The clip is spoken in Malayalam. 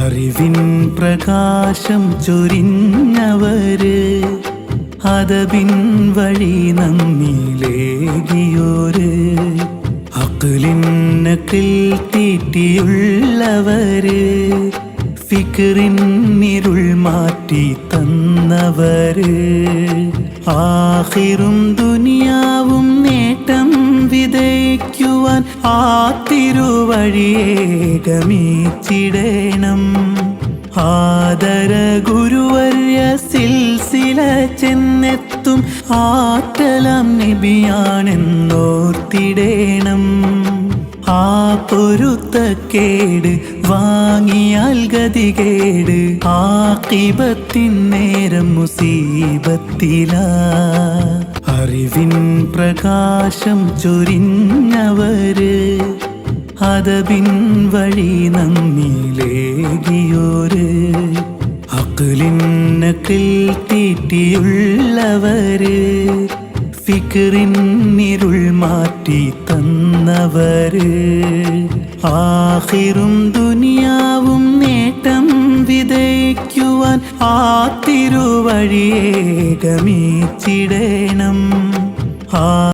അറിവിൻ പ്രകാശം ചൊരിഞ്ഞവര്, അദബിൻ വഴി നമ്മിലേകിയോര്, അഖ്ലിന്നക്കിൽ തീറ്റിയുള്ളവര്, ഫിക്റിൻ ഇരുൾ മാറ്റി തന്നവര്, ആഖിറും ദുനിയാവും നേട്ടം വിതയ്ക്കുവാൻ ആ തിരുവഴിയെ ഗമിച്ചിടേണം. ആദര ഗുരുവർയ സിൽസില ചെന്നെത്തും ആറ്റലം നബിയാണെന്നോർത്തിടേണം. ആ പൊരുത്തക്കേട് വാങ്ങിയാൽ ഗതികേട്, ആഖിബത്തിൻ നേരം മുസീബത്തിലാ. അറിവിൻ പ്രകാശം ചൊരിഞ്ഞവര്, അദബിൻ വഴി നമ്മിലേകിയോര്, അഖ്ലിന്നക്കിൽ തീറ്റിയുള്ളവര്, ഫിക്റിൻ ഇരുൾ മാറ്റി തന്നവര്, ആഖിറും ദുനിയാവും നേട്ടം വിതയ്ക്കുവാൻ ആ തിരുവഴിയെ ഗമിച്ചിടേണം.